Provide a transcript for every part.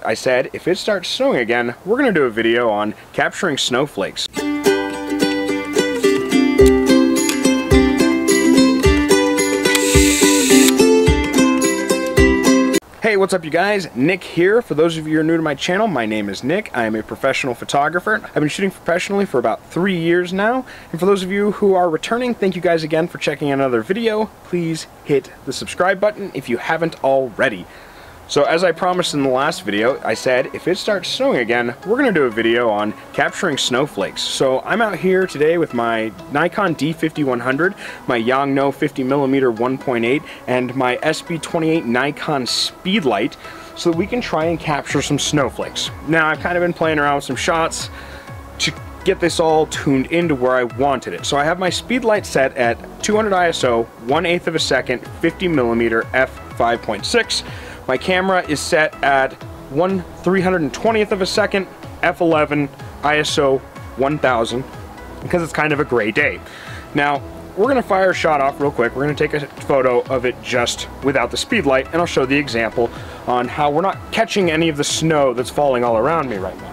I said if it starts snowing again, we're going to do a video on capturing snowflakes. Hey, what's up you guys? Nick here. For those of you who are new to my channel, my name is Nick. I am a professional photographer. I've been shooting professionally for about 3 years now. And for those of you who are returning, thank you guys again for checking out another video. Please hit the subscribe button if you haven't already. So as I promised in the last video, I said if it starts snowing again, we're going to do a video on capturing snowflakes. So I'm out here today with my Nikon D5100, my Yongnuo 50mm 1.8, and my SB28 Nikon Speedlight, so that we can try and capture some snowflakes. Now I've kind of been playing around with some shots to get this all tuned into where I wanted it. So I have my Speedlight set at 200 ISO, 1/8 of a second, 50mm f5.6. My camera is set at 1/320th of a second, f11, ISO 1000, because it's kind of a gray day. Now, we're going to fire a shot off real quick. We're going to take a photo of it just without the speedlight, and I'll show the example on how we're not catching any of the snow that's falling all around me right now.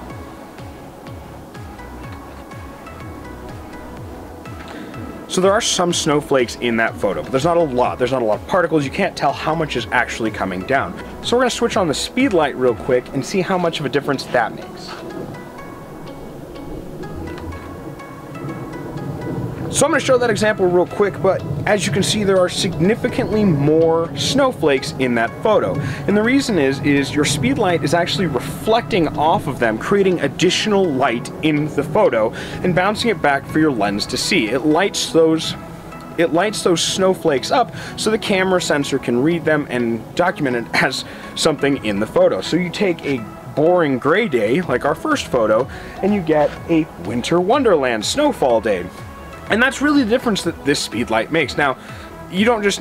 So there are some snowflakes in that photo, but there's not a lot. There's not a lot of particles. You can't tell how much is actually coming down. So we're going to switch on the speedlight real quick and see how much of a difference that makes. So I'm going to show that example real quick, but as you can see, there are significantly more snowflakes in that photo. And the reason is your speedlight is actually reflecting off of them, creating additional light in the photo and bouncing it back for your lens to see. It lights those snowflakes up so the camera sensor can read them and document it as something in the photo. So you take a boring gray day, like our first photo, and you get a winter wonderland snowfall day. And that's really the difference that this speedlight makes. Now, you don't just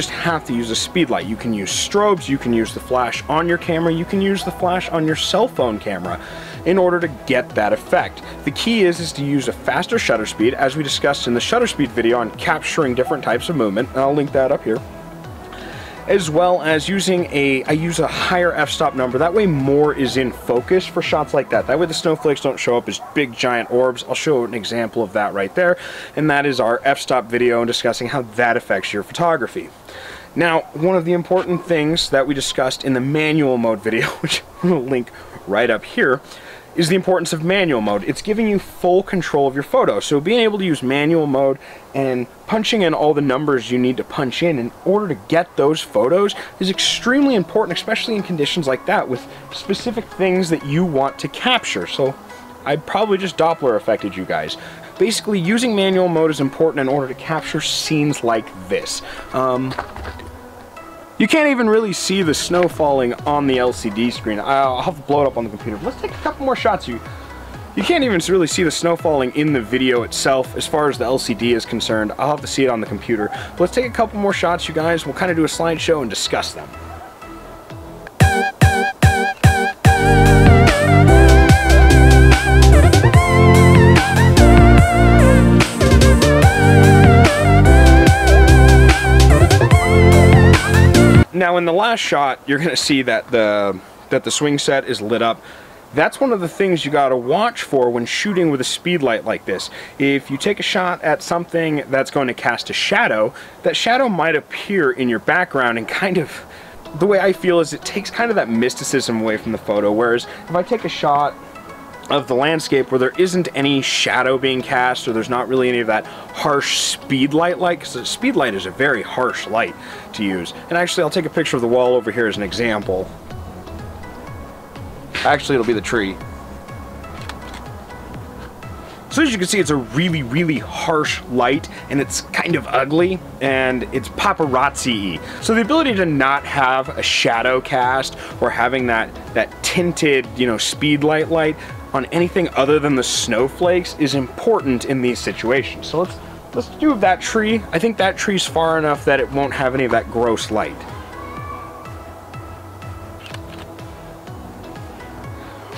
have to use a speedlight. You can use strobes, you can use the flash on your camera, you can use the flash on your cell phone camera in order to get that effect. The key is to use a faster shutter speed, as we discussed in the shutter speed video on capturing different types of movement, and I'll link that up here, as well as I use a higher f-stop number. That way more is in focus for shots like that. That way the snowflakes don't show up as big giant orbs. I'll show an example of that right there, and that is our f-stop video and discussing how that affects your photography. Now, one of the important things that we discussed in the manual mode video, which I'm going to link right up here, is the importance of manual mode. It's giving you full control of your photo. So being able to use manual mode and punching in all the numbers you need to punch in order to get those photos is extremely important, especially in conditions like that with specific things that you want to capture. So I probably just Doppler affected you guys. Basically, using manual mode is important in order to capture scenes like this. You can't even really see the snow falling on the LCD screen. I'll have to blow it up on the computer. But let's take a couple more shots. You can't even really see the snow falling in the video itself as far as the LCD is concerned. I'll have to see it on the computer. But let's take a couple more shots, you guys. We'll kind of do a slideshow and discuss them. Now in the last shot, you're going to see that the swing set is lit up. That's one of the things you got to watch for when shooting with a speedlight like this. If you take a shot at something that's going to cast a shadow, that shadow might appear in your background, and kind of the way I feel is it takes kind of that mysticism away from the photo. Whereas if I take a shot of the landscape where there isn't any shadow being cast, or there's not really any of that harsh speedlight light, because the speedlight is a very harsh light to use. And actually, I'll take a picture of the wall over here as an example. Actually, it'll be the tree. So as you can see, it's a really, really harsh light, and it's kind of ugly, and it's paparazzi-y. So the ability to not have a shadow cast or having that tinted, speedlight light on anything other than the snowflakes is important in these situations. So let's do that tree. I think that tree's far enough that it won't have any of that gross light.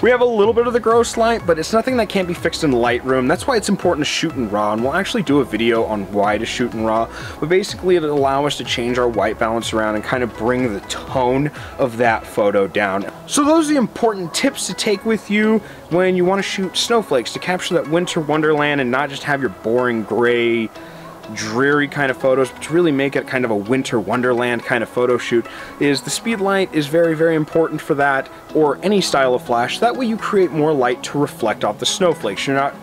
We have a little bit of the gross light, but it's nothing that can't be fixed in Lightroom. That's why it's important to shoot in RAW, and we'll actually do a video on why to shoot in RAW. But basically it'll allow us to change our white balance around and kind of bring the tone of that photo down. So those are the important tips to take with you when you want to shoot snowflakes, to capture that winter wonderland and not just have your boring gray, dreary kind of photos, but to really make it kind of a winter wonderland kind of photo shoot. Is the speed light is very, very important for that, or any style of flash. That way you create more light to reflect off the snowflakes. You're not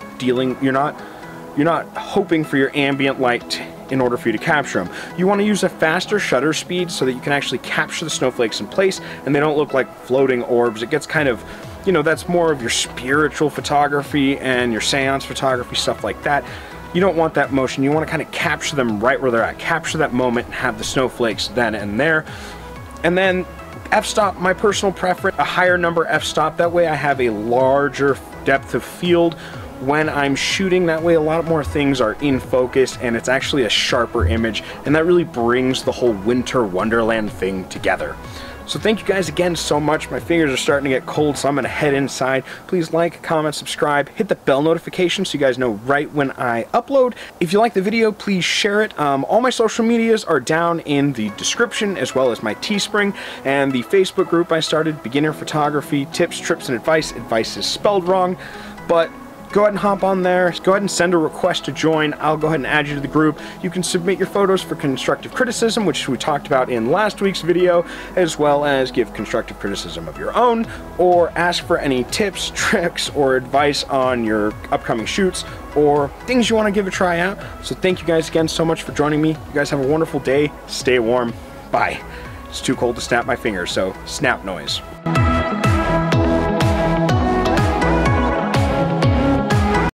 hoping for your ambient light in order for you to capture them. You want to use a faster shutter speed so that you can actually capture the snowflakes in place and they don't look like floating orbs. It gets kind of, you know, that's more of your spiritual photography and your seance photography, stuff like that. You don't want that motion. You want to kind of capture them right where they're at. Capture that moment and have the snowflakes then and there. And then f-stop, my personal preference, a higher number f-stop. That way I have a larger depth of field when I'm shooting. That way a lot more things are in focus and it's actually a sharper image, and that really brings the whole winter wonderland thing together. So thank you guys again so much. My fingers are starting to get cold, so I'm gonna head inside. Please like, comment, subscribe, hit the bell notification so you guys know right when I upload. If you like the video, please share it. All my social medias are down in the description, as well as my TeeSpring and the Facebook group I started, Beginner Photography, Tips, Trips, and Advice. Advice is spelled wrong, but go ahead and hop on there. Go ahead and send a request to join. I'll go ahead and add you to the group. You can submit your photos for constructive criticism, which we talked about in last week's video, as well as give constructive criticism of your own, or ask for any tips, tricks, or advice on your upcoming shoots, or things you want to give a try out. So thank you guys again so much for joining me. You guys have a wonderful day. Stay warm. Bye. It's too cold to snap my fingers, so snap noise.